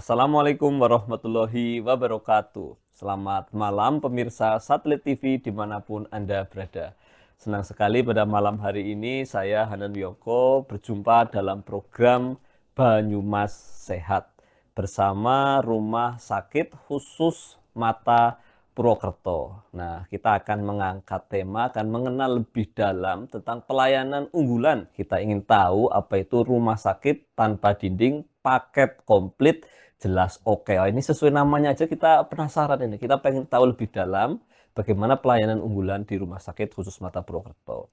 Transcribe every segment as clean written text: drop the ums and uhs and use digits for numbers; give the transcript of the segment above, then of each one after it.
Assalamualaikum warahmatullahi wabarakatuh. Selamat malam pemirsa Satelit TV dimanapun Anda berada. Senang sekali pada malam hari ini saya Hanan Wiyoko berjumpa dalam program Banyumas Sehat bersama Rumah Sakit Khusus Mata Purwokerto. Nah, kita akan mengangkat tema, akan mengenal lebih dalam tentang pelayanan unggulan. Kita ingin tahu apa itu rumah sakit tanpa dinding, paket komplit, jelas oke. Oh, ini sesuai namanya aja kita penasaran ini. Kita pengen tahu lebih dalam bagaimana pelayanan unggulan di Rumah Sakit Khusus Mata Purwokerto.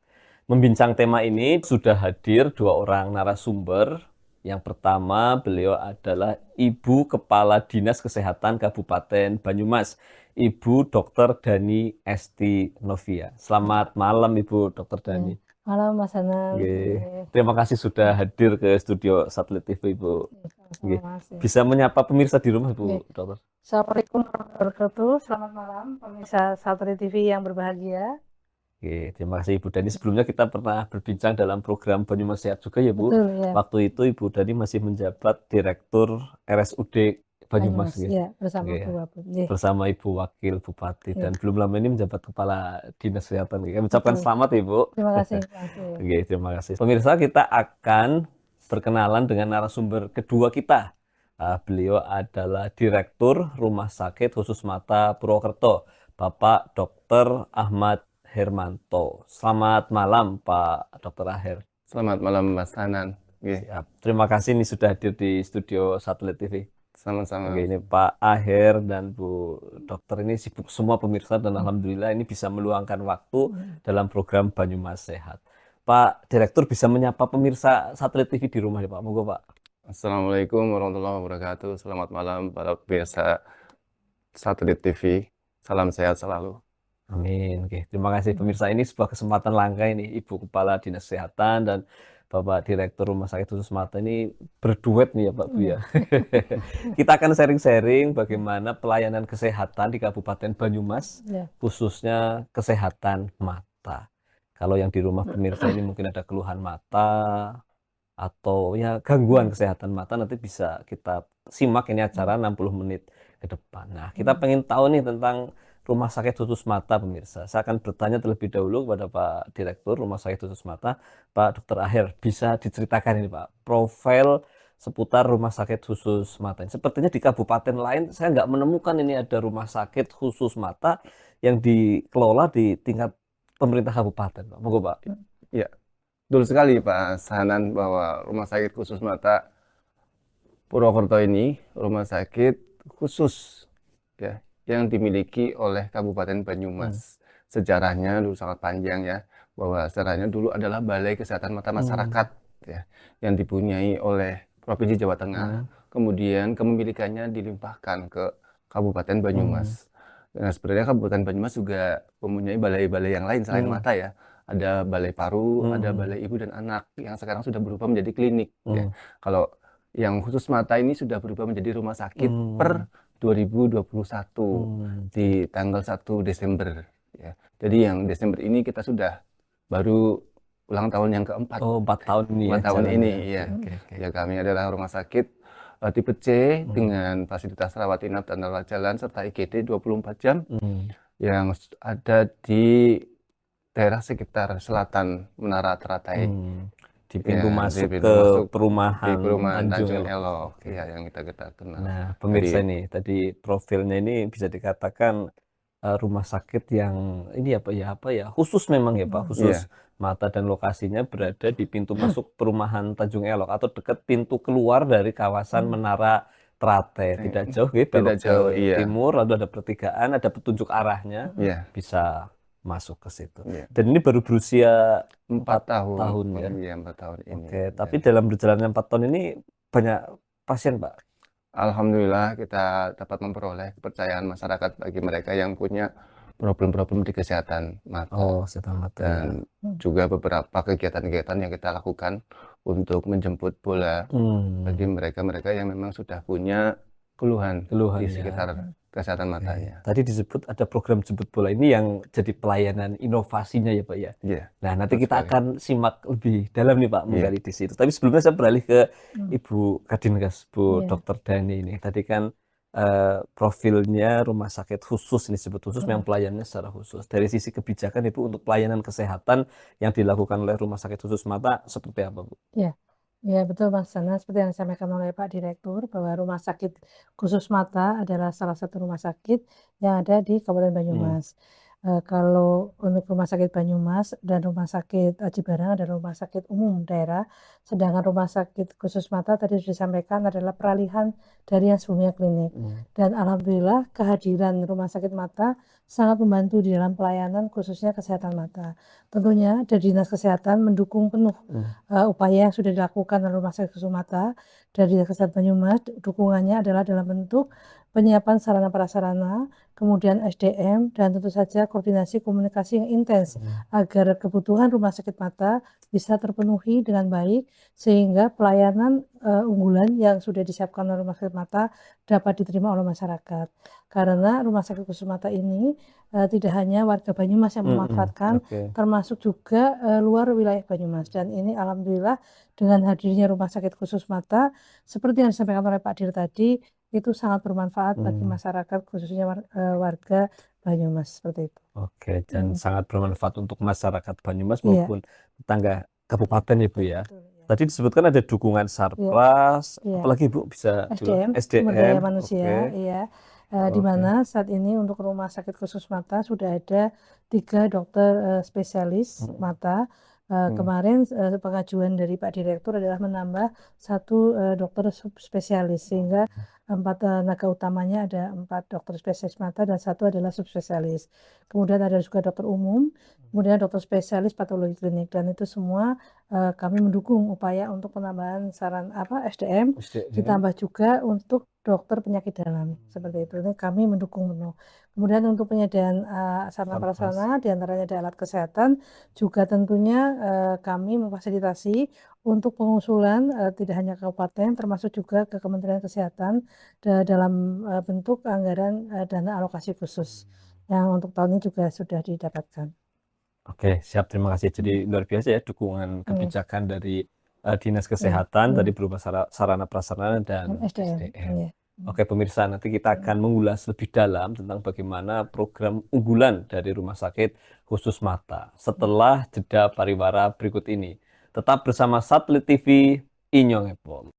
Membincang tema ini sudah hadir dua orang narasumber. Yang pertama, beliau adalah Ibu Kepala Dinas Kesehatan Kabupaten Banyumas, Ibu Dr. Dani Esti Novia. Selamat malam Ibu Dr. Dani. Malam Mas Hanan. Terima kasih sudah hadir ke studio Satelit TV Ibu. Bisa menyapa pemirsa di rumah Bu Dokter. Assalamualaikum warahmatullahi wabarakatuh. Selamat malam pemirsa Satelit TV yang berbahagia. Terima kasih Ibu Dani. Sebelumnya kita pernah berbincang dalam program Banyumas Sehat juga ya Bu. Betul, ya. Waktu itu Ibu Dani masih menjabat Direktur RSUD Banyumas ya, bersama Ibu Wakil Bupati dan belum lama ini menjabat Kepala Dinas Kesehatan. Kami ucapkan selamat Ibu. Terima kasih. Terima kasih. Pemirsa, kita akan berkenalan dengan narasumber kedua kita. Beliau adalah Direktur Rumah Sakit Khusus Mata Purwokerto, Bapak Dr. Ahmad Hermanto. Selamat malam Pak Dr. Aher. Selamat malam Mas Hanan. Siap. Terima kasih ini sudah hadir di studio Satelit TV. Sama-sama. Ini Pak Aher dan Bu Dokter ini sibuk semua pemirsa dan alhamdulillah ini bisa meluangkan waktu dalam program Banyumas Sehat. Pak Direktur bisa menyapa pemirsa Satelit TV di rumah ya Pak. Monggo Pak. Assalamualaikum warahmatullahi wabarakatuh. Selamat malam para pemirsa Satelit TV. Salam sehat selalu. Amin. Terima kasih pemirsa. Ini sebuah kesempatan langka ini Ibu Kepala Dinas Kesehatan dan Bapak Direktur Rumah Sakit Khusus Mata ini berduet nih ya Pak Bu ya. Kita akan sharing-sharing bagaimana pelayanan kesehatan di Kabupaten Banyumas, khususnya kesehatan mata. Kalau yang di rumah pemirsa ini mungkin ada keluhan mata atau ya gangguan kesehatan mata, nanti bisa kita simak ini acara 60 menit ke depan. Nah, kita pengen tahu nih tentang Rumah Sakit Khusus Mata pemirsa. Saya akan bertanya terlebih dahulu kepada Pak Direktur Rumah Sakit Khusus Mata, Pak Dr. Aher. Bisa diceritakan ini Pak, profil seputar Rumah Sakit Khusus Mata. Sepertinya di kabupaten lain saya nggak menemukan ini ada Rumah Sakit Khusus Mata yang dikelola di tingkat pemerintah kabupaten Pak. Monggo Pak. Ya, betul sekali Pak Hanan bahwa Rumah Sakit Khusus Mata Purwokerto ini rumah sakit khusus ya yang dimiliki oleh Kabupaten Banyumas. Sejarahnya dulu sangat panjang ya, bahwa sejarahnya dulu adalah Balai Kesehatan Mata Masyarakat ya, yang dipunyai oleh Provinsi Jawa Tengah. Kemudian kepemilikannya dilimpahkan ke Kabupaten Banyumas. Nah, sebenarnya Kabupaten Banyumas juga mempunyai balai-balai yang lain selain mata ya. Ada Balai Paru, ada Balai Ibu dan Anak yang sekarang sudah berubah menjadi klinik. Ya. Kalau yang khusus mata ini sudah berubah menjadi rumah sakit per 2021 di tanggal 1 Desember ya. Jadi yang Desember ini kita sudah baru ulang tahun yang keempat. 4 tahun ini 4 tahun ini ya. Ya, kami adalah rumah sakit tipe C dengan fasilitas rawat inap dan rawat jalan serta IGD 24 jam yang ada di daerah sekitar selatan Menara Teratai. Di pintu masuk ke perumahan Tanjung Elok ya, yang kita kenal. Nah, pemirsa ini tadi profilnya ini bisa dikatakan rumah sakit yang ini apa ya khusus memang ya Pak, khusus mata, dan lokasinya berada di pintu masuk perumahan Tanjung Elok atau dekat pintu keluar dari kawasan Menara Teratai. Tidak jauh belok ke timur, lalu ada pertigaan, ada petunjuk arahnya, bisa masuk ke situ. Dan ini baru berusia 4 tahun ya. Iya, 4 tahun ini. Tapi dalam berjalannya 4 tahun ini banyak pasien Pak? Alhamdulillah kita dapat memperoleh kepercayaan masyarakat bagi mereka yang punya problem-problem di kesehatan mata. Kesehatan mata. Dan juga beberapa kegiatan-kegiatan yang kita lakukan untuk menjemput bola bagi mereka-mereka yang memang sudah punya keluhan di sekitar kesehatan matanya. Tadi disebut ada program jemput bola ini yang jadi pelayanan inovasinya ya Pak ya. Iya, Nah, nanti betul kita sekali. akan simak lebih dalam nih Pak Iya. menggali di situ. Tapi sebelumnya saya beralih ke Hmm. Ibu Kadinkas, Bu Iya. Dr. Dani ini. Tadi kan profilnya rumah sakit khusus ini disebut khusus, memang pelayanannya secara khusus. Dari sisi kebijakan Ibu untuk pelayanan kesehatan yang dilakukan oleh rumah sakit khusus mata seperti apa Bu? Ya, ya betul Mas Sana. Seperti yang disampaikan oleh Pak Direktur bahwa Rumah Sakit Khusus Mata adalah salah satu rumah sakit yang ada di Kabupaten Banyumas. Kalau untuk Rumah Sakit Banyumas dan Rumah Sakit Aji Barang adalah rumah sakit umum daerah, sedangkan Rumah Sakit Khusus Mata tadi sudah disampaikan adalah peralihan dari yang sebelumnya klinik. Dan alhamdulillah kehadiran Rumah Sakit Mata sangat membantu di dalam pelayanan khususnya kesehatan mata. Tentunya dari Dinas Kesehatan mendukung penuh upaya yang sudah dilakukan oleh Rumah Sakit Khusus Mata dari Dinas Kesehatan Banyumas. Dukungannya adalah dalam bentuk penyiapan sarana prasarana, kemudian SDM, dan tentu saja koordinasi komunikasi yang intens agar kebutuhan rumah sakit mata bisa terpenuhi dengan baik sehingga pelayanan unggulan yang sudah disiapkan oleh rumah sakit mata dapat diterima oleh masyarakat. Karena rumah sakit khusus mata ini tidak hanya warga Banyumas yang memanfaatkan, Oke. termasuk juga luar wilayah Banyumas. Dan ini alhamdulillah dengan hadirnya rumah sakit khusus mata, seperti yang disampaikan oleh Pak Dir tadi, itu sangat bermanfaat bagi masyarakat khususnya warga Banyumas seperti itu. Oke, dan sangat bermanfaat untuk masyarakat Banyumas Iya. maupun tetangga kabupaten ya Bu ya. Betul, ya. Tadi disebutkan ada dukungan Sarpras, Iya. apalagi Bu bisa SDM, bilang sumber daya SDM. manusia, Oke. iya. Di Oke. mana saat ini untuk rumah sakit khusus mata sudah ada 3 dokter spesialis mata. Kemarin pengajuan dari Pak Direktur adalah menambah 1 dokter subspesialis sehingga 4 tenaga utamanya ada 4 dokter spesialis mata dan 1 adalah subspesialis. Kemudian ada juga dokter umum, kemudian dokter spesialis patologi klinik, dan itu semua kami mendukung upaya untuk penambahan SDM, ditambah juga untuk dokter penyakit dalam seperti itu. Ini kami mendukung penuh. Kemudian untuk penyediaan sarana prasarana diantaranya ada alat kesehatan, juga tentunya kami memfasilitasi untuk pengusulan tidak hanya kabupaten termasuk juga ke Kementerian Kesehatan dalam bentuk anggaran dana alokasi khusus yang untuk tahun ini juga sudah didapatkan. Oke, siap, terima kasih. Jadi luar biasa ya dukungan kebijakan dari Dinas Kesehatan tadi berupa sarana prasarana dan SDM. SDM. Iya. Oke pemirsa, nanti kita akan mengulas lebih dalam tentang bagaimana program unggulan dari Rumah Sakit Khusus Mata setelah jeda pariwara berikut ini. Tetap bersama Satelit TV Inyong Epom.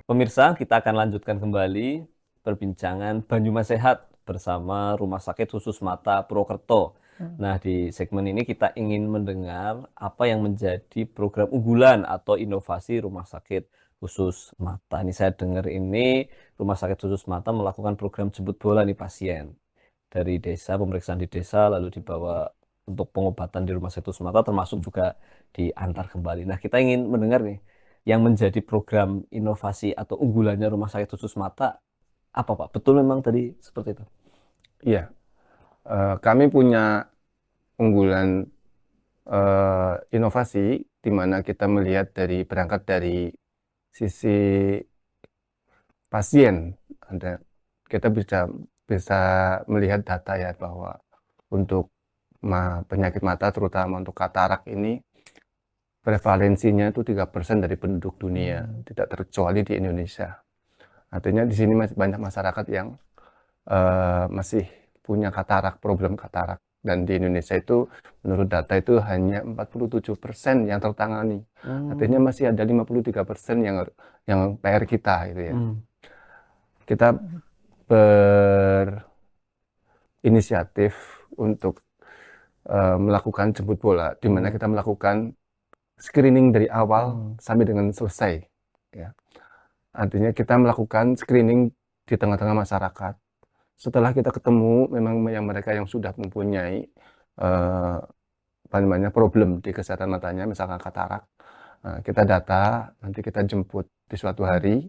Pemirsa, kita akan lanjutkan kembali perbincangan Banyumas Sehat bersama Rumah Sakit Khusus Mata Purwokerto. Nah, di segmen ini kita ingin mendengar apa yang menjadi program unggulan atau inovasi Rumah Sakit Khusus Mata. Ini saya dengar ini Rumah Sakit Khusus Mata melakukan program jemput bola nih pasien dari desa, pemeriksaan di desa lalu dibawa untuk pengobatan di Rumah Sakit Khusus Mata termasuk juga diantar kembali. Nah, kita ingin mendengar nih yang menjadi program inovasi atau unggulannya Rumah Sakit Khusus Mata apa Pak? Betul memang tadi seperti itu? Iya, kami punya unggulan inovasi di mana kita melihat berangkat dari sisi pasien. Kita bisa melihat data ya bahwa untuk penyakit mata terutama untuk katarak ini prevalensinya itu 3% dari penduduk dunia, tidak terkecuali di Indonesia. Artinya di sini masih banyak masyarakat yang masih punya katarak, problem katarak. Dan di Indonesia itu menurut data itu hanya 47% yang tertangani. Artinya masih ada 53% yang PR kita gitu ya. Kita berinisiatif untuk melakukan jemput bola, di mana kita melakukan screening dari awal sampai dengan selesai. Ya. Artinya kita melakukan screening di tengah-tengah masyarakat. Setelah kita ketemu memang mereka yang sudah mempunyai problem di kesehatan matanya, misalkan katarak, Kita data, nanti kita jemput di suatu hari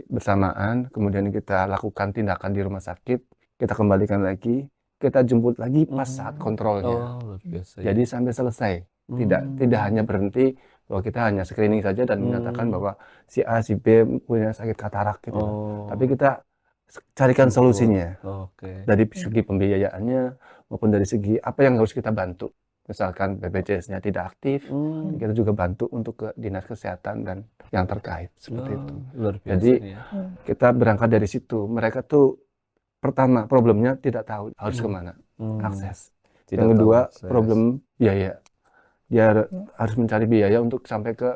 bersamaan, kemudian kita lakukan tindakan di rumah sakit, kita kembalikan lagi, kita jemput lagi pas saat kontrolnya. Oh, luar biasa ya. Jadi sampai selesai. Tidak hanya berhenti bahwa kita hanya screening saja dan menyatakan bahwa si A, si B punya sakit katarak gitu. Oh, Tapi kita carikan jemput. solusinya Oke. dari segi pembiayaannya maupun dari segi apa yang harus kita bantu. Misalkan BPJS-nya tidak aktif, kita juga bantu untuk ke dinas kesehatan dan yang terkait seperti itu. Luar biasa Jadi nih ya. kita berangkat dari situ. Mereka tuh pertama problemnya tidak tahu harus kemana, akses. Tidak Yang tahu kedua akses. problem biaya. Dia harus mencari biaya untuk sampai ke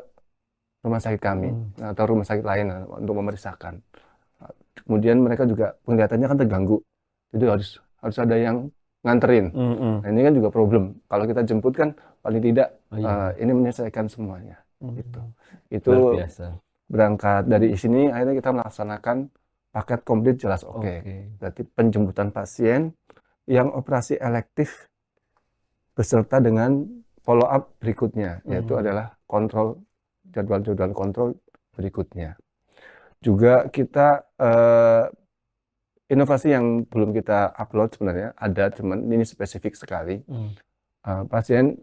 rumah sakit kami atau rumah sakit lain untuk memeriksakan. Kemudian mereka juga penglihatannya kan terganggu, jadi harus ada yang nganterin. Nah, ini kan juga problem. Kalau kita jemput kan paling tidak ini menyelesaikan semuanya. Itu Luar biasa. berangkat dari sini akhirnya kita melaksanakan paket komplit jelas oke. Berarti penjemputan pasien yang operasi elektif beserta dengan follow up berikutnya, yaitu adalah kontrol, jadwal-jadwal kontrol berikutnya. Juga kita inovasi yang belum kita upload sebenarnya ada, cuman ini spesifik sekali. Pasien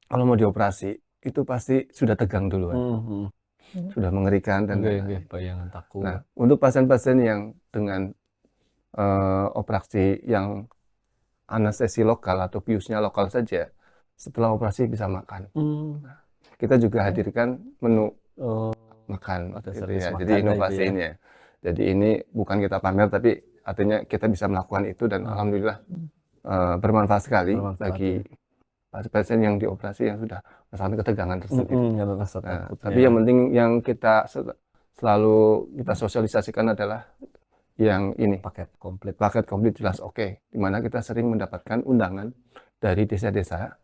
kalau mau dioperasi itu pasti sudah tegang duluan, sudah mengerikan dan lain-lain. Bayangan takut. Nah, untuk pasien-pasien yang dengan operasi yang anestesi lokal atau biusnya lokal saja, setelah operasi bisa makan. Nah, kita juga hadirkan menu makan, gitu ya. Jadi inovasinya. Jadi ini bukan kita pamer, tapi artinya kita bisa melakukan itu dan alhamdulillah bermanfaat sekali bagi pasien yang dioperasi yang sudah merasakan ketegangan tersebut. Tapi yang penting yang kita selalu kita sosialisasikan adalah yang ini, paket komplit jelas oke. Dimana kita sering mendapatkan undangan dari desa-desa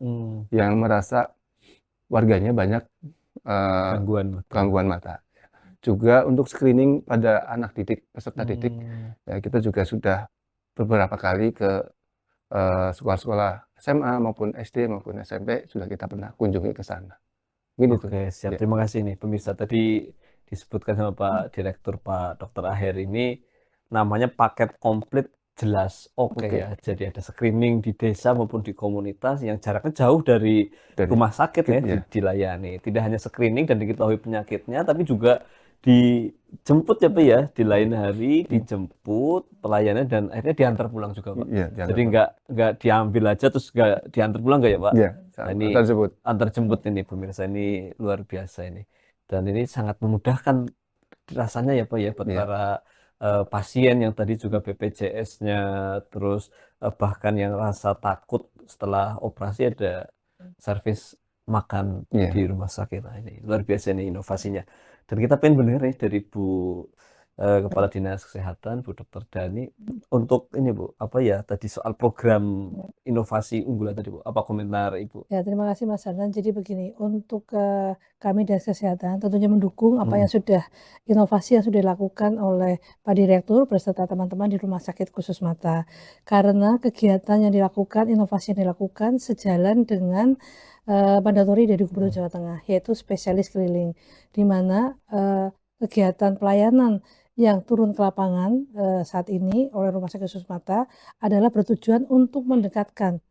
yang merasa warganya banyak gangguan mata. Juga untuk screening pada anak didik, peserta didik, ya kita juga sudah beberapa kali ke sekolah-sekolah SMA maupun SD maupun SMP sudah kita pernah kunjungi ke sana. Oke, siap. Terima kasih nih pemirsa. Tadi disebutkan sama Pak Direktur, Pak Dr. Aher, ini namanya paket komplit jelas oke ya. Jadi ada screening di desa maupun di komunitas yang jaraknya jauh dari rumah sakit ya, dilayani. Tidak hanya screening dan diketahui penyakitnya, tapi juga dijemput ya Pak ya, di lain hari dijemput pelayannya dan akhirnya diantar pulang juga Pak. Jadi nggak diambil aja terus nggak diantar pulang nggak ya Pak? Nah, ini antar jemput ini pemirsa, ini luar biasa ini. Dan ini sangat memudahkan rasanya ya Pak ya buat para pasien yang tadi juga BPJS-nya, terus bahkan yang rasa takut setelah operasi ada servis makan di rumah sakit. Nah, ini luar biasa nih inovasinya. Dan kita pengen bener nih dari Bu Kepala Dinas Kesehatan, Bu Dr. Dhani, untuk ini Bu, apa ya tadi soal program inovasi unggulan tadi Bu, apa komentar Ibu? Ya, terima kasih Mas Hanan. Jadi begini, untuk kami Dinas Kesehatan tentunya mendukung apa yang sudah inovasi yang sudah dilakukan oleh Pak Direktur beserta teman-teman di Rumah Sakit Khusus Mata. Karena kegiatan yang dilakukan, inovasi yang dilakukan sejalan dengan mandatori dari Gubernur Jawa Tengah, yaitu spesialis keliling, di mana kegiatan pelayanan yang turun ke lapangan saat ini oleh Rumah Sakit Khusus Mata adalah bertujuan untuk mendekatkan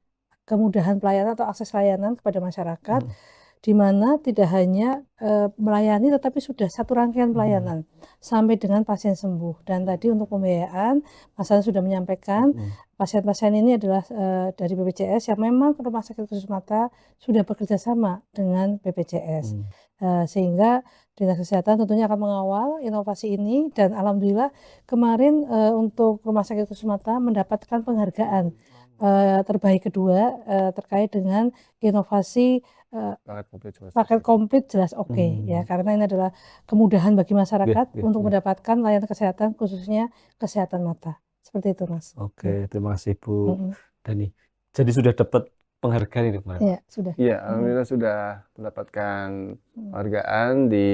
kemudahan pelayanan atau akses layanan kepada masyarakat, di mana tidak hanya melayani tetapi sudah satu rangkaian pelayanan sampai dengan pasien sembuh. Dan tadi untuk pembiayaan, Mas Hanan sudah menyampaikan pasien-pasien ini adalah dari BPJS yang memang Rumah Sakit Khusus Mata sudah bekerja sama dengan BPJS. Sehingga Dinas Kesehatan tentunya akan mengawal inovasi ini dan alhamdulillah kemarin untuk Rumah Sakit Khusus Mata mendapatkan penghargaan terbaik kedua terkait dengan inovasi paket komplit jelas oke ya, karena ini adalah kemudahan bagi masyarakat untuk mendapatkan layanan kesehatan khususnya kesehatan mata. Seperti itu Mas. Oke, terima kasih Bu Dhani. Jadi sudah dapat penghargaan ini kemarin? Iya, sudah. Iya, alhamdulillah sudah mendapatkan penghargaan di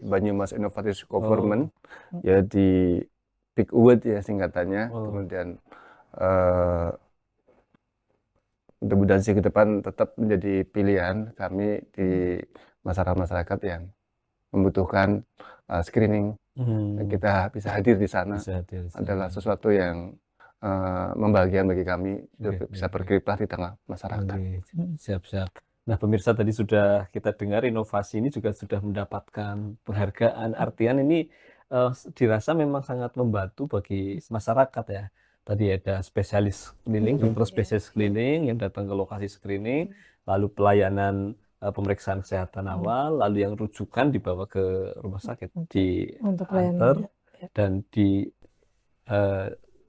Banyumas Innovative Government, ya di Big Award ya singkatannya. Kemudian mudah-mudahan sih ke depan tetap menjadi pilihan kami di masyarakat yang membutuhkan screening. Dan kita bisa hadir di sana Bisa hadir di sana. adalah sesuatu yang membahagiakan bagi kami, Oke, bisa oke. berkiprah di tengah masyarakat. Oke, siap-siap. Nah, pemirsa tadi sudah kita dengar inovasi ini juga sudah mendapatkan penghargaan. Artian ini dirasa memang sangat membantu bagi masyarakat ya. Tadi ada spesialis cleaning, dokter spesialis cleaning yang datang ke lokasi screening, lalu pelayanan pemeriksaan kesehatan awal, lalu yang rujukan dibawa ke rumah sakit, untuk diantar pelayanannya. dan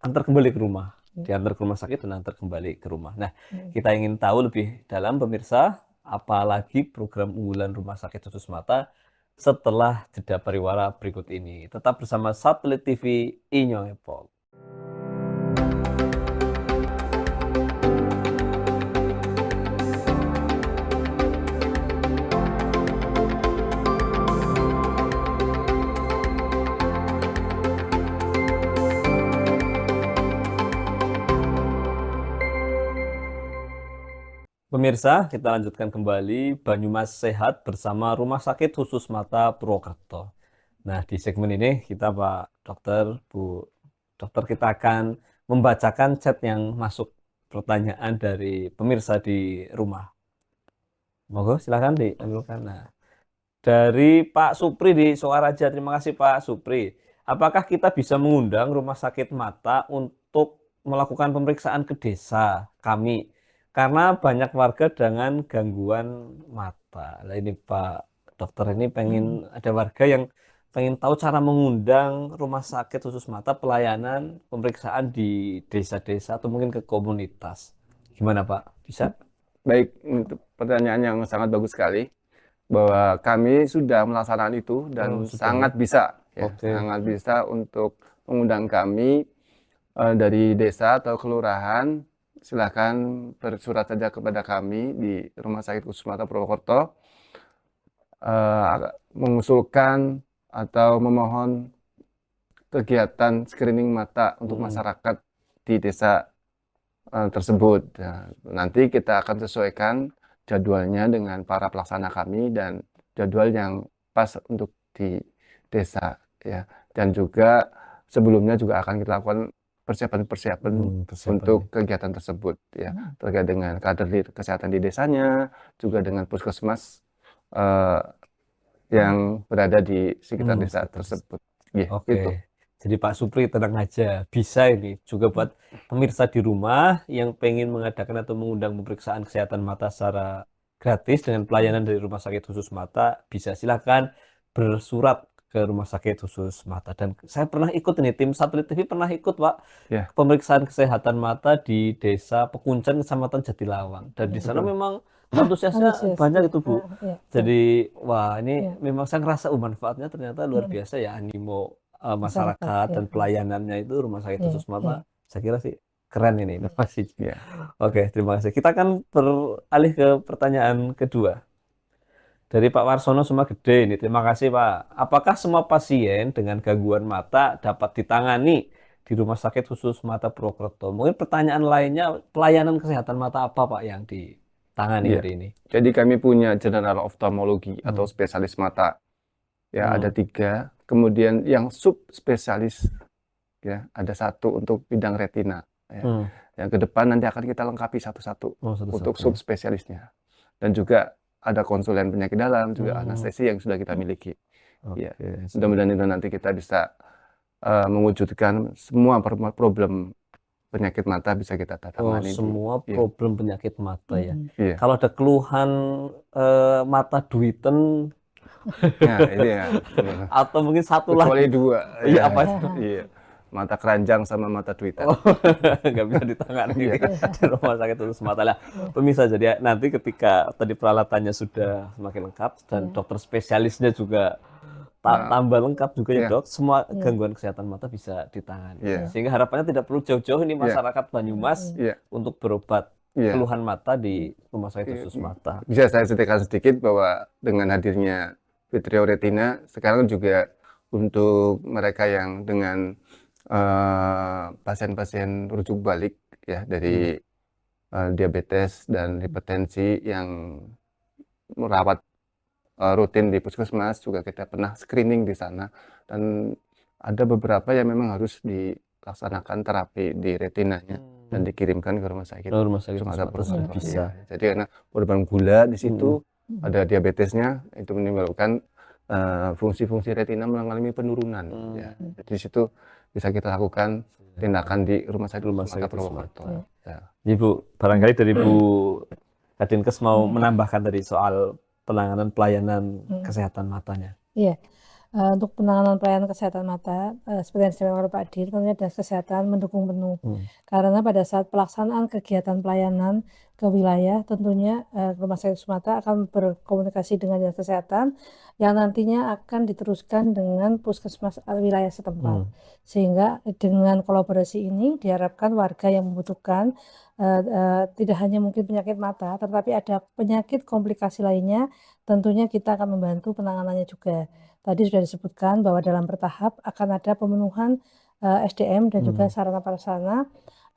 antar kembali ke rumah. Diantar ke rumah sakit dan antar kembali ke rumah. Nah, kita ingin tahu lebih dalam pemirsa, apalagi program unggulan Rumah Sakit Khusus Mata setelah jeda pariwara berikut ini. Tetap bersama Satelit TV Inyo Epok. Pemirsa, kita lanjutkan kembali Banyumas Sehat bersama Rumah Sakit Khusus Mata Purwokerto. Nah, di segmen ini kita Pak Dokter, Bu Dokter, kita akan membacakan chat yang masuk pertanyaan dari pemirsa di rumah. Monggo silakan diambilkan. Nah, dari Pak Supri di Sokaraja, terima kasih Pak Supri. Apakah kita bisa mengundang rumah sakit mata untuk melakukan pemeriksaan ke desa kami? Karena banyak warga dengan gangguan mata. Nah, ini Pak Dokter, ini pengen ada warga yang pengen tahu cara mengundang rumah sakit khusus mata pelayanan pemeriksaan di desa-desa atau mungkin ke komunitas. Gimana Pak? Bisa? Baik, untuk pertanyaan yang sangat bagus sekali, bahwa kami sudah melaksanakan itu dan sudah, sangat bisa, ya, Oke. sangat bisa untuk mengundang kami dari desa atau kelurahan. Silakan bersurat saja kepada kami di Rumah Sakit Khusus Mata Purwokerto, mengusulkan atau memohon kegiatan screening mata untuk masyarakat di desa tersebut. Nah, nanti kita akan sesuaikan jadwalnya dengan para pelaksana kami dan jadwal yang pas untuk di desa, ya. Dan juga sebelumnya juga akan kita lakukan persiapan untuk kegiatan tersebut, ya, terkait dengan kader kesehatan di desanya, juga dengan puskesmas yang berada di sekitar desa tersebut. Ya, Oke. itu. Jadi Pak Supri tenang aja, bisa ini juga buat pemirsa di rumah yang pengen mengadakan atau mengundang pemeriksaan kesehatan mata secara gratis dengan pelayanan dari Rumah Sakit Khusus Mata, bisa silakan bersurat ke Rumah Sakit Khusus Mata. Dan saya pernah ikut ini, tim Satelit TV pernah ikut Pak, Ya. pemeriksaan kesehatan mata di Desa Pekuncen, Kecamatan Jatilawang. Dan di sana memang antusiasnya banyak itu Bu. Jadi wah ini memang saya ngerasa manfaatnya ternyata luar biasa ya, animo masyarakat dan pelayanannya itu Rumah Sakit Khusus Mata. Saya kira sih keren ini inovasi. Ya. Oke, terima kasih. Kita akan beralih ke pertanyaan kedua. Dari Pak Warsono Sumagede ini, terima kasih Pak. Apakah semua pasien dengan gangguan mata dapat ditangani di Rumah Sakit Khusus Mata Purwokerto? Mungkin pertanyaan lainnya, pelayanan kesehatan mata apa Pak yang ditangani hari ini? Jadi kami punya general ophthalmologi atau spesialis mata, ya, ada 3. Kemudian yang subspesialis, ya, ada 1 untuk bidang retina, ya. Yang ke depan nanti akan kita lengkapi satu-satu untuk subspesialisnya. Dan juga ada konsulen penyakit dalam, juga anestesi yang sudah kita miliki. Ya, mudah-mudahan itu nanti kita bisa mewujudkan semua problem penyakit mata bisa kita tangani. Semua problem penyakit mata ya. Iya. Kalau ada keluhan mata duiten, Nah, ini ya. atau mungkin satu Kecuali lagi. 2. Iya, apa itu? Iya. Mata keranjang sama mata duitan. Nggak bisa ditangani di Rumah Sakit Khusus Mata lah. Pemirsa, jadi nanti ketika tadi peralatannya sudah semakin lengkap dan dokter spesialisnya juga tambah lengkap juga ya Dok, semua gangguan kesehatan mata bisa ditangani. Sehingga harapannya tidak perlu jauh-jauh ini masyarakat Banyumas untuk berobat keluhan mata di Rumah Sakit Khusus Mata. Bisa saya ceritakan sedikit bahwa dengan hadirnya Vitrio Retina sekarang juga untuk mereka yang dengan pasien-pasien rujuk balik, ya, dari diabetes dan hipertensi yang merawat rutin di puskesmas, juga kita pernah screening di sana, dan ada beberapa yang memang harus dilaksanakan terapi di retinanya dan dikirimkan ke rumah sakit Rumah sakit Sumatera Sumatera sudah Purwokerto. bisa. Iya. Jadi karena korban gula di situ, ada diabetesnya, itu menyebabkan fungsi-fungsi retina mengalami penurunan. Ya. Jadi di situ bisa kita lakukan tindakan di rumah sakit Sumatera Purwokerto. Ya. Ibu, barangkali dari Bu Kadinkes mau menambahkan tadi soal penanganan pelayanan kesehatan matanya. Iya. Untuk penanganan pelayanan kesehatan mata, seperti yang disampaikan oleh Pak Dir, tentunya dinas kesehatan mendukung penuh. Karena pada saat pelaksanaan kegiatan pelayanan ke wilayah, tentunya Rumah Sakit Sumatera akan berkomunikasi dengan dinas kesehatan yang nantinya akan diteruskan dengan puskesmas wilayah setempat. Sehingga dengan kolaborasi ini diharapkan warga yang membutuhkan tidak hanya mungkin penyakit mata, tetapi ada penyakit komplikasi lainnya, tentunya kita akan membantu penanganannya juga. Tadi sudah disebutkan bahwa dalam bertahap akan ada pemenuhan SDM dan juga sarana prasarana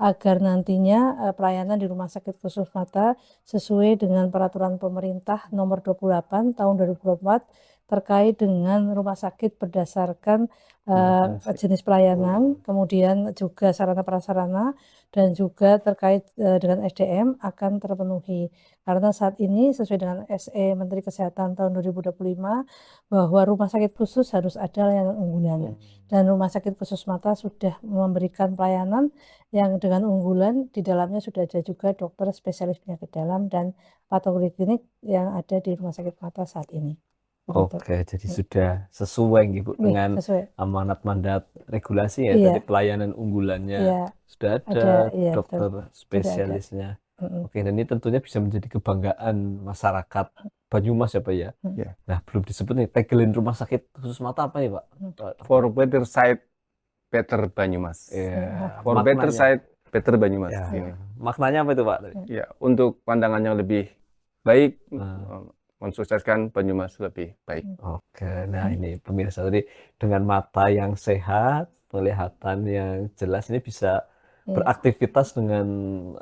agar nantinya pelayanan di Rumah Sakit Khusus Mata sesuai dengan peraturan pemerintah nomor 28 tahun 2024 terkait dengan rumah sakit berdasarkan jenis pelayanan, kemudian juga sarana prasarana dan juga terkait dengan SDM akan terpenuhi. Karena saat ini sesuai dengan SE Menteri Kesehatan tahun 2025 bahwa rumah sakit khusus harus ada layanan unggulan. Dan Rumah Sakit Khusus Mata sudah memberikan pelayanan yang dengan unggulan, di dalamnya sudah ada juga dokter spesialis penyakit dalam dan patologi klinik yang ada di Rumah Sakit Mata saat ini. Oke, jadi sudah sesuai Bu dengan sesuai. amanat mandat regulasi ya, Iya. tadi pelayanan unggulannya Iya. sudah ada, Ada, iya, dokter betul. spesialisnya. Mm-mm. Oke, dan ini tentunya bisa menjadi kebanggaan masyarakat Banyumas ya Pak ya. Ya. Nah, belum disebut nih tagline Rumah Sakit Khusus Mata apa nih Pak? For better sight, better Banyumas. Ya, For better maknanya. sight, better Banyumas. Ya, Ini. maknanya apa itu Pak? Ya, untuk pandangan yang lebih baik, mensukseskan Banyumas lebih baik. Oke, nah ini pemirsa tadi dengan mata yang sehat, penglihatan yang jelas ini bisa beraktivitas dengan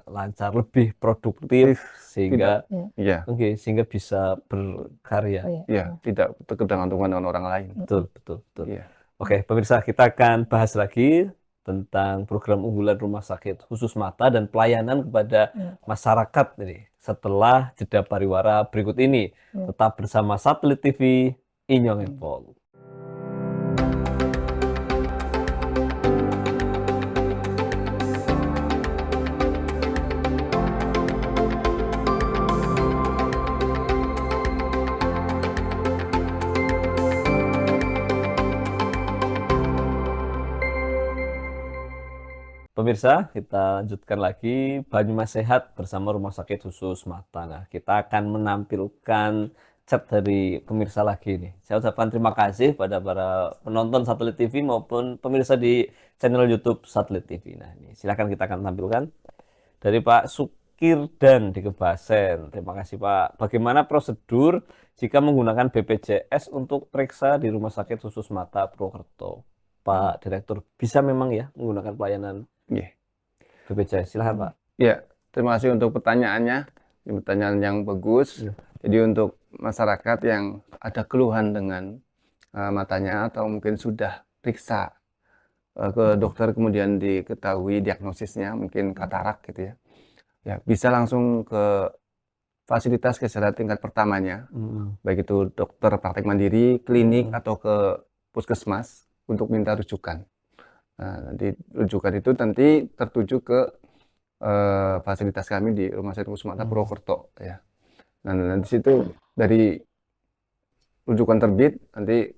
lancar, lebih produktif sehingga Iya, sehingga bisa berkarya. iya, tidak ketergantungan dengan orang lain. Betul, betul, betul. Iya. Oke, pemirsa, kita akan bahas lagi tentang program unggulan Rumah Sakit Khusus Mata dan pelayanan kepada masyarakat ini setelah jeda pariwara berikut ini. Tetap bersama Satelit TV Inyong Epol. Pemirsa, kita lanjutkan lagi Banyumas Sehat bersama Rumah Sakit Khusus Mata. Nah, kita akan menampilkan chat dari pemirsa lagi nih. Saya ucapkan terima kasih pada para penonton Satelit TV maupun pemirsa di channel YouTube Satelit TV. Nah, ini silakan kita akan tampilkan dari Pak Sukirdan di Kebasen. Terima kasih Pak. Bagaimana prosedur jika menggunakan BPJS untuk periksa di Rumah Sakit Khusus Mata Purwokerto? Pak Direktur, bisa memang ya menggunakan pelayanan BPJS? Silahkan Pak. Ya, terima kasih untuk pertanyaannya. Ini pertanyaan yang bagus. Jadi untuk masyarakat yang ada keluhan dengan matanya atau mungkin sudah periksa ke dokter kemudian diketahui diagnosisnya mungkin katarak gitu ya. Ya, bisa langsung ke fasilitas kesehatan tingkat pertamanya. Baik itu dokter praktek mandiri, klinik atau ke puskesmas untuk minta rujukan. Nah, nanti rujukan itu nanti tertuju ke fasilitas kami di Rumah Sakit Khusus Mata Purwokerto ya. Nah, nanti situ dari rujukan terbit nanti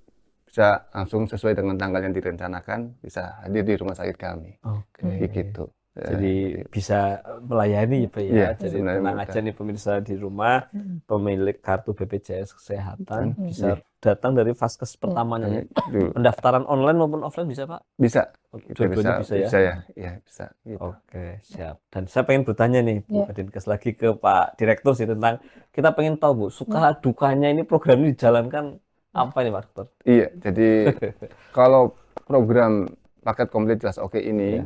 bisa langsung sesuai dengan tanggal yang direncanakan bisa hadir di rumah sakit kami. Oke. Gitu. Jadi bisa melayani ya Pak ya. Iya, Jadi sebenarnya tenang mudah. aja nih pemirsa di rumah, pemilik kartu BPJS Kesehatan bisa datang dari vaskes pertamanya ya. Pendaftaran online maupun offline bisa Pak? Bisa. Dua-duanya bisa ya? Bisa ya. Iya, bisa. Gitu. Oke, siap. Dan saya pengen bertanya nih Bu Kadinkes lagi ke Pak Direktur sih tentang kita pengen tahu Bu, suka dukanya ini program ini dijalankan apa ini Pak Dokter? Iya, jadi kalau program paket komplit jelas oke ini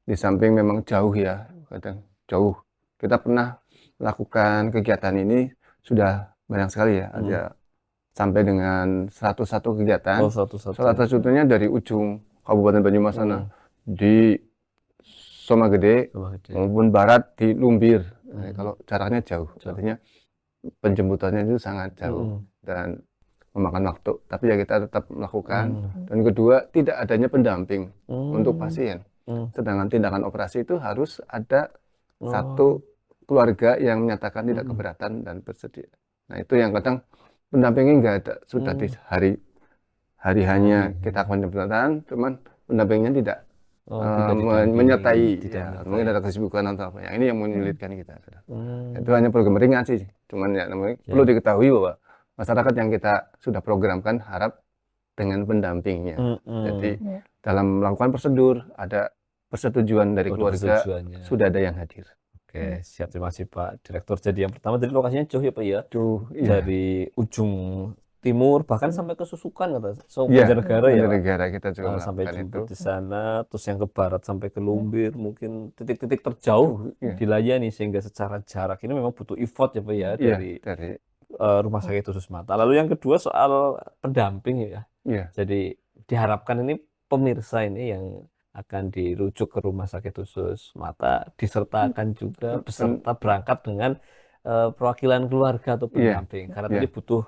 di samping memang jauh ya, kadang jauh. Kita pernah melakukan kegiatan ini sudah banyak sekali ya, ada sampai dengan 101 kegiatan. Oh, satu-satu. Salah satunya dari ujung Kabupaten Banyumas sana Hmm. di Somagede Wah, gede. maupun barat di Lumbir. Nah, Hmm. kalau jaraknya jauh, Jauh. artinya penjemputannya itu sangat jauh dan memakan waktu. Tapi ya kita tetap melakukan. Hmm. Dan kedua, tidak adanya pendamping untuk Hmm. pasien. Hmm. Sedangkan tindakan operasi itu harus ada Oh. satu keluarga yang menyatakan tidak Hmm. keberatan dan bersedia. Nah, itu yang kadang pendampingnya nggak ada. Sudah di hari hanya kita penjemputan, cuman pendampingnya tidak Oh, tidak didampingi, menyertai. tidak Ya, menyertai. mungkin ada kesibukan atau apa. Yang ini yang menyulitkan kita. Hmm. Itu hanya program ringan sih. Cuman ya namanya Ya. perlu diketahui bahwa masyarakat yang kita sudah programkan harap dengan pendampingnya. Jadi Ya. dalam melakukan prosedur ada persetujuan dari Ada keluarga, persetujuannya. sudah ada yang hadir. Oke, siap. Terima kasih Pak Direktur. Jadi yang pertama dari lokasinya jauh ya Pak ya, Tuh, iya. dari ujung timur bahkan sampai ke Susukan kata, Iya, Banjarnegara ya Pak. negara kita juga Sampai melakukan itu. jemput di sana, terus yang ke barat sampai ke Lumbir, mungkin titik-titik terjauh Tuh, iya. dilayani sehingga secara jarak ini memang butuh effort ya Pak ya Iya, dari dari Rumah Sakit Khusus Mata. Lalu yang kedua soal pendamping ya. iya. Jadi diharapkan ini pemirsa ini yang akan dirujuk ke Rumah Sakit Khusus Mata disertakan juga beserta berangkat dengan perwakilan keluarga atau Iya, pendamping karena iya. tadi butuh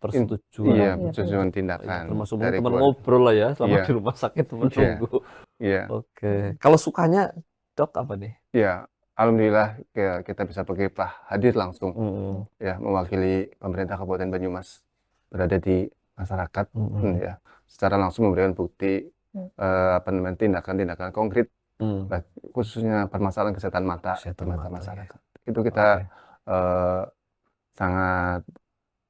persetujuan. Iya, Iya, persetujuan Ya, tindakan termasuk dari teman keluarga. ngobrol lah ya selama Iya. di rumah sakit menunggu. Iya. Oke, kalau sukanya Dok apa nih? Ya, alhamdulillah ya, kita bisa berkiprah hadir langsung ya mewakili pemerintah Kabupaten Banyumas berada di masyarakat ya secara langsung memberikan bukti apa namanya tindakan-tindakan konkret khususnya permasalahan kesehatan mata di mata masyarakat. Itu kita sangat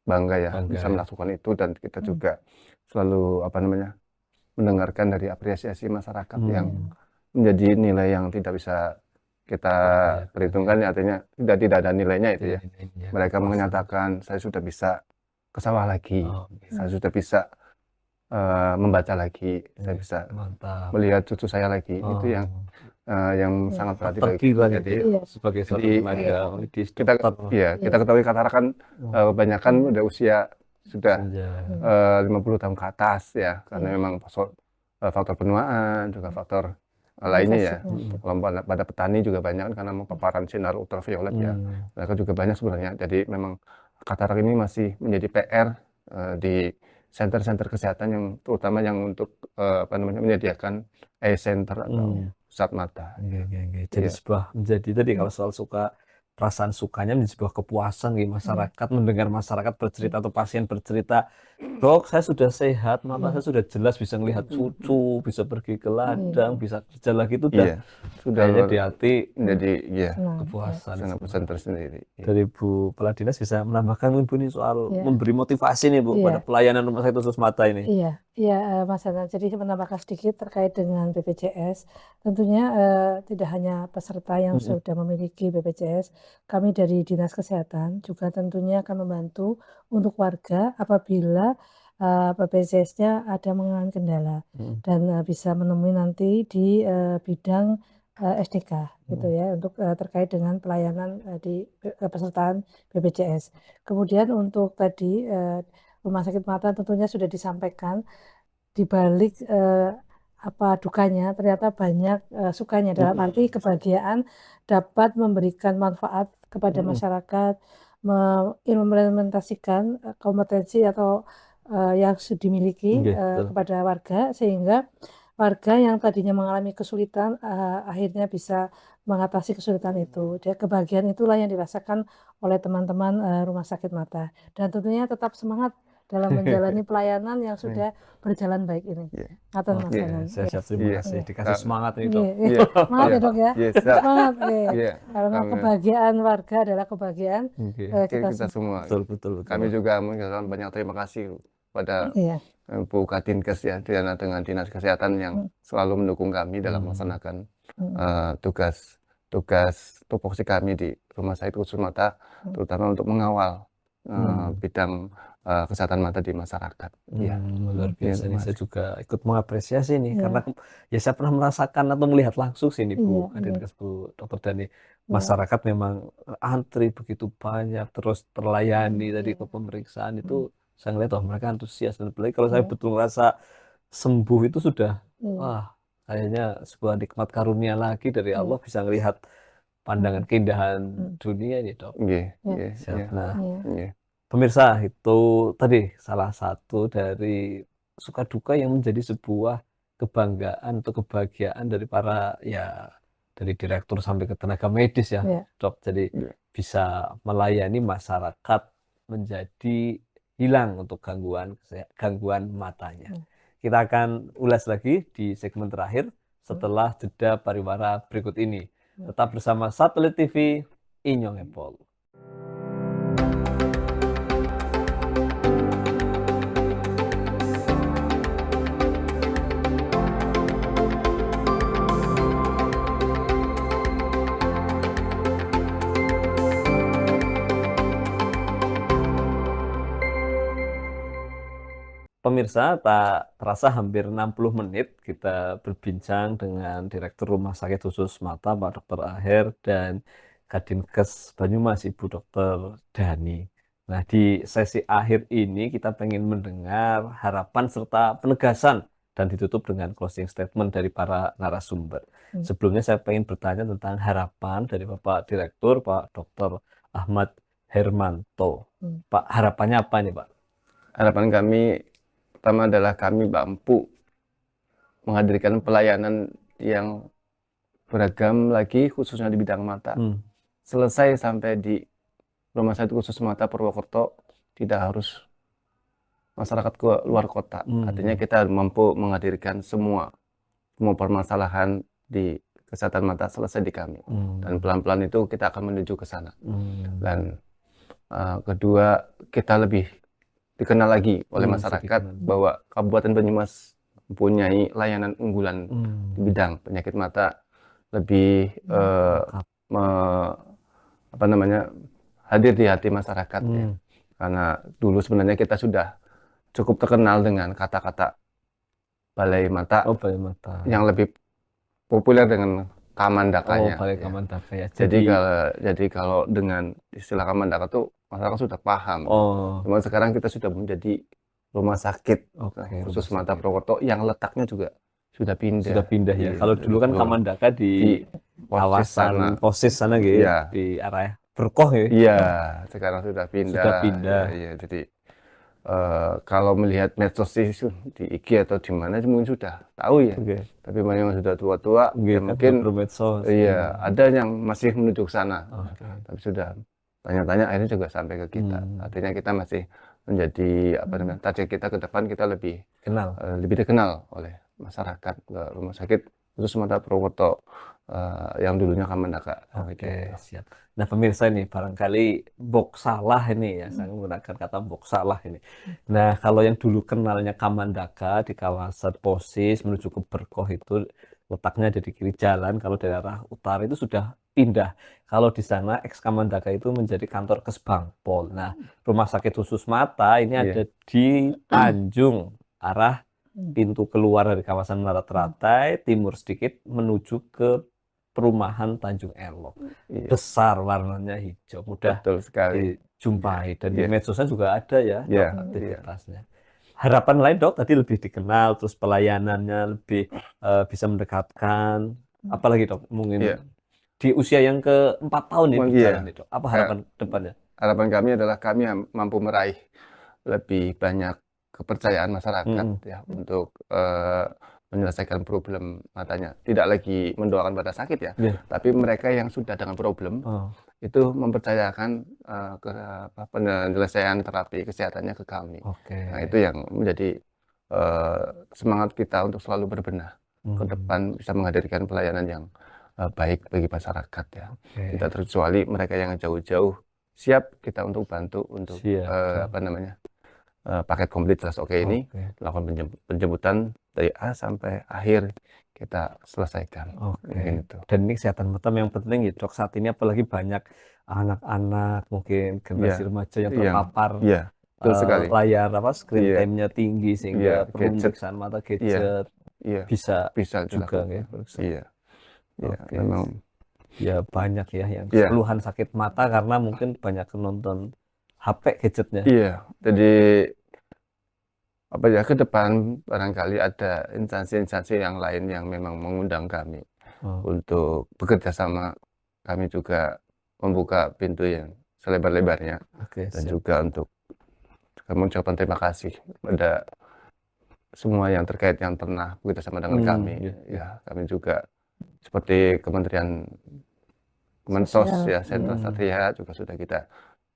bangga ya bisa melakukan itu dan kita juga selalu apa namanya mendengarkan dari apresiasi masyarakat yang menjadi nilai yang tidak bisa kita perhitungkan ya, artinya tidak ada nilainya itu ya. Mereka menyatakan saya sudah bisa ke sawah lagi, saya sudah bisa membaca lagi, saya bisa melihat cucu saya lagi. Itu yang sangat berarti bagi jadi sebagai seorang tenaga kita ketahui katarak kan kebanyakan udah usia sudah 50 tahun ke atas ya, karena memang faktor penuaan juga faktor lainnya ya. Kalau pada petani juga banyak kan karena paparan sinar ultraviolet ya. Mereka juga banyak sebenarnya. Jadi memang katarak ini masih menjadi PR di center-center kesehatan yang terutama yang untuk apa namanya menyediakan eye center atau pusat mata. Jadi menjadi tadi kalau soal suka perasaan sukanya menjadi sebuah kepuasan di masyarakat mendengar masyarakat bercerita atau pasien bercerita, Dok, saya sudah sehat, mata saya sudah jelas bisa melihat cucu, bisa pergi ke ladang, bisa kerja lagi itu sudah di hati menjadi kepuasan. Kepuasan tersendiri. Dari Bu Kepala Dinas bisa menambahkan Bu ini soal memberi motivasi nih Bu pada pelayanan Rumah Sakit Khusus Mata ini. Iya, Mas Hanan. Jadi menambahkan sedikit terkait dengan BPJS. Tentunya tidak hanya peserta yang sudah memiliki BPJS, kami dari Dinas Kesehatan juga tentunya akan membantu untuk warga apabila BPJS-nya ada mengalami kendala dan bisa menemui nanti di bidang SDK gitu ya untuk terkait dengan pelayanan di pesertaan BPJS. Kemudian untuk tadi Rumah Sakit Mata tentunya sudah disampaikan di balik apa dukanya ternyata banyak sukanya dalam arti kebahagiaan dapat memberikan manfaat kepada masyarakat, mengimplementasikan kompetensi atau yang dimiliki kepada warga sehingga warga yang tadinya mengalami kesulitan akhirnya bisa mengatasi kesulitan itu. Jadi kebahagiaan itulah yang dirasakan oleh teman-teman Rumah Sakit Mata dan tentunya tetap semangat dalam menjalani pelayanan yang sudah berjalan baik ini. Atur Mas Hanan. Saya terima kasih dikasih semangat nih Dok. Semangat ya Dok ya. Semangat. Karena kebahagiaan warga adalah kebahagiaan kita semua. Betul. Kami juga mengucapkan banyak terima kasih pada Bu Kadinkes ya dengan Dinas Kesehatan yang selalu mendukung kami dalam melaksanakan tugas tupoksi kami di Rumah Sakit Khusus Mata, terutama untuk mengawal bidang kesehatan mata di masyarakat. Luar biasa nih, saya juga ikut mengapresiasi nih karena ya saya pernah merasakan atau melihat langsung sih nih Bu Kadinkes, Bu Dr. Dani, masyarakat memang antri begitu banyak terus terlayani tadi ke pemeriksaan itu Saya ngeliat mereka antusias, dan apalagi kalau saya Iya. betul ngerasa sembuh itu sudah, Iya. wah, kayaknya sebuah nikmat karunia lagi dari Iya. Allah bisa ngelihat pandangan keindahan Hmm. dunia ini, Dok. Nggih, Ya. nggih, Siap. iya, Nah, Iya. nggih. pemirsa, itu tadi salah satu dari suka duka yang menjadi sebuah kebanggaan atau kebahagiaan dari para, ya, dari direktur sampai ke tenaga medis ya, Iya. Dok. Jadi Iya. bisa melayani masyarakat menjadi hilang untuk gangguan matanya. Hmm. Kita akan ulas lagi di segmen terakhir Hmm. setelah jeda pariwara berikut ini. Hmm. Tetap bersama Satelit TV Inyong Epol. Pemirsa, tak terasa hampir 60 menit kita berbincang dengan Direktur Rumah Sakit Khusus Mata Pak Dr. Aher dan Kadinkes Banyumas Ibu Dr. Dani. Nah, di sesi akhir ini kita pengen mendengar harapan serta penegasan dan ditutup dengan closing statement dari para narasumber. Sebelumnya saya pengen bertanya tentang harapan dari Bapak Direktur, Pak Dr. Ahmad Hermanto. Pak, harapannya apa nih, Pak? Harapan kami pertama adalah kami mampu menghadirkan pelayanan yang beragam lagi, khususnya di bidang mata. Selesai sampai di Rumah Sakit Khusus Mata Purwokerto, tidak harus masyarakat ke luar kota. Artinya kita mampu menghadirkan semua permasalahan di kesehatan mata selesai di kami. Dan pelan-pelan itu kita akan menuju ke sana. Dan kedua, kita lebih dikenal lagi oleh masyarakat bahwa Kabupaten Banyumas mempunyai layanan unggulan di bidang penyakit mata, lebih hadir di hati masyarakat ya. Karena dulu sebenarnya kita sudah cukup terkenal dengan kata-kata balai mata, yang lebih populer dengan Kamandakanya. Balai Kamandaka ya. Jadi kalau dengan istilah Kamandaka tuh masyarakat sudah paham. Cuma sekarang kita sudah menjadi rumah sakit khusus mata Purwokerto yang letaknya juga sudah pindah. Ya. Kalau dulu kan Kamandaka di kawasan Posis sana gitu, di arah Berkoh ya. Iya, sekarang sudah pindah. Iya, jadi kalau melihat medsos di IG atau di mana mungkin sudah tahu ya. Tapi yang sudah tua-tua ya mungkin bermedsos. Iya, ada yang masih menuju ke sana. Tapi sudah tanya-tanya akhirnya juga sampai ke kita. Artinya kita masih menjadi target kita ke depan, kita lebih dikenal oleh masyarakat Rumah Sakit Khusus Mata Purwokerto yang dulunya Kamandaka. Siap. Nah, pemirsa ini barangkali mbok salah ini ya, saya menggunakan kata mbok salah ini. Nah, kalau yang dulu kenalnya Kamandaka di kawasan Posis menuju ke Berkoh itu letaknya ada di kiri jalan. Kalau dari arah utara itu sudah pindah. Kalau di sana ex Kamandaka itu menjadi kantor Kesbangpol. Nah, Rumah Sakit Khusus Mata ini ada di Tanjung, arah pintu keluar dari kawasan Menara Teratai, timur sedikit menuju ke perumahan Tanjung Elok. Besar, warnanya hijau, mudah dijumpai. Dan di medsosnya juga ada ya, aktivitasnya. Harapan lain, Dok, tadi lebih dikenal, terus pelayanannya lebih bisa mendekatkan. Apalagi, Dok, mungkin di usia yang ke-4 tahun ini berjalan, Dok. Apa harapan depannya? Harapan kami adalah kami mampu meraih lebih banyak kepercayaan masyarakat ya untuk menyelesaikan problem matanya. Tidak lagi mendoakan pada sakit ya, tapi mereka yang sudah dengan problem itu mempercayakan penyelesaian terapi kesehatannya ke kami. Nah, itu yang menjadi semangat kita untuk selalu berbenah ke depan, bisa menghadirkan pelayanan yang baik bagi masyarakat ya. Tidak terkecuali mereka yang jauh-jauh, siap kita untuk bantu untuk paket komplit jelas ini lakukan penjemputan dari A sampai akhir kita selesaikan. Dan ini kesehatan mata yang penting ya, Dok, saat ini apalagi banyak anak-anak, mungkin generasi remaja yang terpapar layar screen time-nya tinggi sehingga perlu pemeriksaan mata gadget bisa juga ya. Memang ya banyak ya yang keluhan sakit mata karena mungkin banyak nonton HP gadgetnya. Jadi apa ya, ke depan barangkali ada instansi-instansi yang lain yang memang mengundang kami Oh, untuk bekerja sama. Kami juga membuka pintu yang selebar-lebarnya oke, dan siap. juga untuk mengucapkan terima kasih kepada semua yang terkait yang pernah bekerja sama dengan kami. Iya, iya. Ya, kami juga seperti Kementerian Kemensos Sosial. ya, Sentra Satria juga sudah kita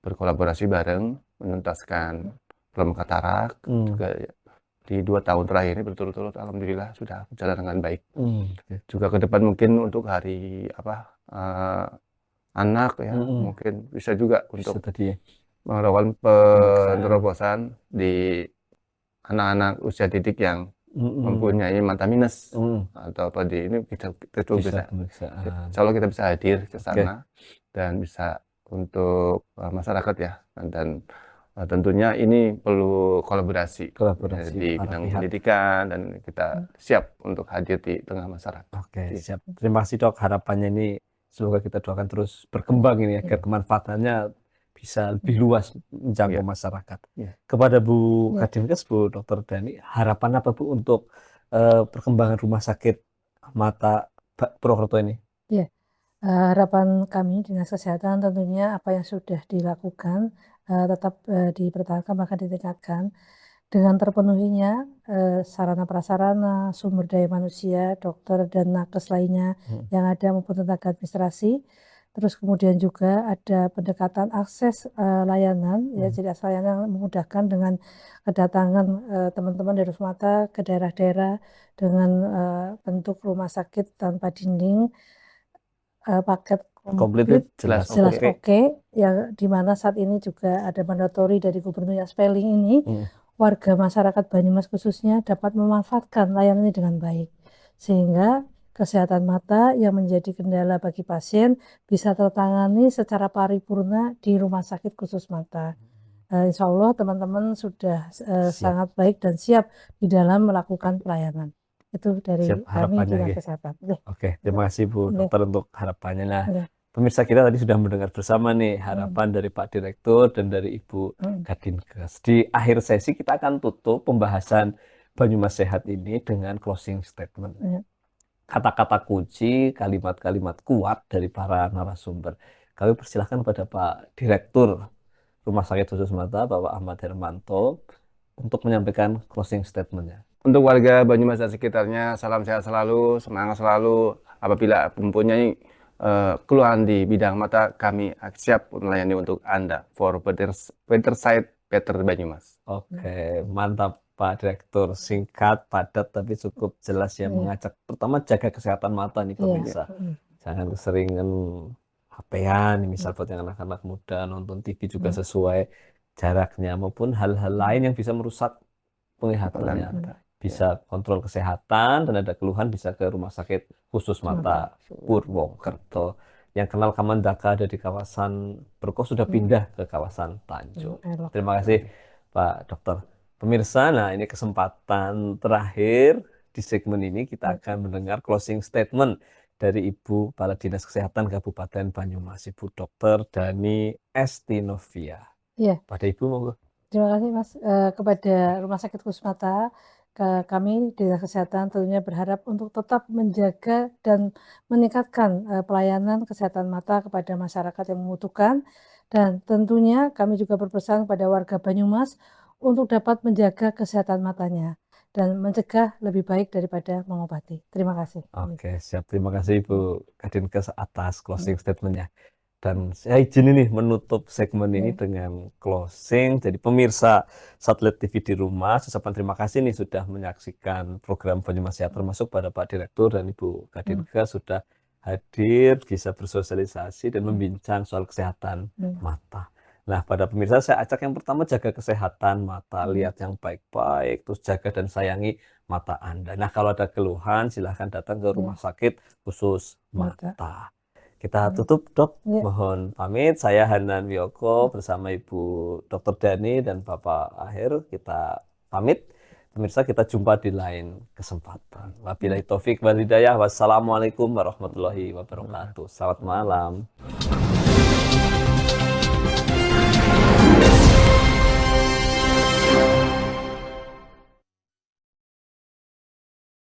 berkolaborasi bareng menuntaskan problem katarak juga ya. Di 2 tahun terakhir ini berturut-turut alhamdulillah sudah berjalan dengan baik. Oke. Juga ke depan mungkin untuk hari apa anak ya, mungkin bisa juga Bisa untuk tadi ya. melakukan Pemeriksaan. penerobosan di anak-anak usia didik yang mempunyai mata minus atau apa di ini kita Bisa bisa pemeriksaan. insya Allah kita bisa hadir ke Oke. sana dan bisa untuk masyarakat ya, dan tentunya ini perlu kolaborasi Kolaborasi di para bidang pihak. pendidikan dan kita siap untuk hadir di tengah masyarakat. Oke, siap. Terima kasih Dok. Harapannya ini semoga kita doakan terus berkembang ini agar kemanfaatannya bisa lebih luas menjangkau Iya. masyarakat. Iya. Kepada Bu Iya. Kadinkes, Bu Dr. Dani, harapan apa Bu untuk perkembangan rumah sakit mata Purwokerto ini? Harapan kami Dinas Kesehatan tentunya apa yang sudah dilakukan tetap dipertahankan bahkan ditingkatkan dengan terpenuhinya sarana prasarana, sumber daya manusia, dokter dan nakes lainnya yang ada maupun tenaga administrasi. Terus kemudian juga ada pendekatan akses layanan ya, jadi akses layanan memudahkan dengan kedatangan teman-teman dari Rumah Mata ke daerah-daerah dengan bentuk rumah sakit tanpa dinding, paket Komplit, komplit jelas jelas oke. oke, yang dimana saat ini juga ada mandatori dari Gubernur yang spelling ini, warga masyarakat Banyumas khususnya dapat memanfaatkan layanan ini dengan baik, sehingga kesehatan mata yang menjadi kendala bagi pasien bisa tertangani secara paripurna di rumah sakit khusus mata. Insya Allah teman-teman sudah Siap. sangat baik dan siap di dalam melakukan pelayanan. Itu dari Siap kami harapannya, Dinas nggih. Kesehatan. Oke, terima kasih Bu Nggih. Dokter untuk harapannya. Nah, Nggih. pemirsa kita tadi sudah mendengar bersama nih harapan dari Pak Direktur dan dari Ibu Kadinkes. Di akhir sesi kita akan tutup pembahasan Banyumas Sehat ini dengan closing statement. Iya. Kata-kata kunci, kalimat-kalimat kuat dari para narasumber. Kami persilahkan pada Pak Direktur Rumah Sakit Khusus Mata, Bapak Ahmad Hermanto, untuk menyampaikan closing statement-nya. Untuk warga Banyumas dan sekitarnya, salam sehat selalu, semangat selalu. Apabila mempunyai keluhan di bidang mata, kami siap melayani untuk Anda. For better sight, better Banyumas. Oke, mantap Pak Direktur. Singkat, padat, tapi cukup jelas ya. Mengajak, pertama jaga kesehatan mata nih pemirsa. Jangan keseringan HP-an, misal buat yang anak-anak muda, nonton TV juga sesuai jaraknya, maupun hal-hal lain yang bisa merusak penglihatannya. Bisa kontrol kesehatan, dan ada keluhan bisa ke Rumah Sakit Khusus Mata Purwokerto. Yang kenal Kamandaka ada di kawasan Berko sudah pindah ke kawasan Tanjung. Terima kasih Pak Dokter. Pemirsa, nah ini kesempatan terakhir di segmen ini kita akan mendengar closing statement dari Ibu Kepala Dinas Kesehatan Kabupaten Banyumas, Ibu Dokter Dani Estinovia. Iya. Pada Ibu monggo. Terima kasih Mas. Kepada Rumah Sakit Khusus Mata, kami Dinas Kesehatan tentunya berharap untuk tetap menjaga dan meningkatkan pelayanan kesehatan mata kepada masyarakat yang membutuhkan, dan tentunya kami juga berpesan kepada warga Banyumas untuk dapat menjaga kesehatan matanya dan mencegah lebih baik daripada mengobati. Terima kasih. Oke, siap. Terima kasih Ibu Kadinkes atas closing statement-nya. Dan saya izin ini menutup segmen ini dengan closing. Jadi pemirsa satelit TV di rumah, saya ucapkan terima kasih nih sudah menyaksikan program Banyumas Sehat, termasuk pada Pak Direktur dan Ibu Kadinkes sudah hadir, bisa bersosialisasi dan membincang soal kesehatan mata. Nah, pada pemirsa saya ajak yang pertama jaga kesehatan mata, lihat yang baik-baik, terus jaga dan sayangi mata Anda. Nah, kalau ada keluhan silahkan datang ke Rumah Sakit Khusus Mata. Kita tutup, Dok. Mohon pamit. Saya Hanan Wiyoko bersama Ibu Dr. Dani dan Bapak Ahir. Kita pamit. Pemirsa, kita jumpa di lain kesempatan. Wabillahi taufik wal hidayah. Wassalamualaikum warahmatullahi wabarakatuh. Selamat malam.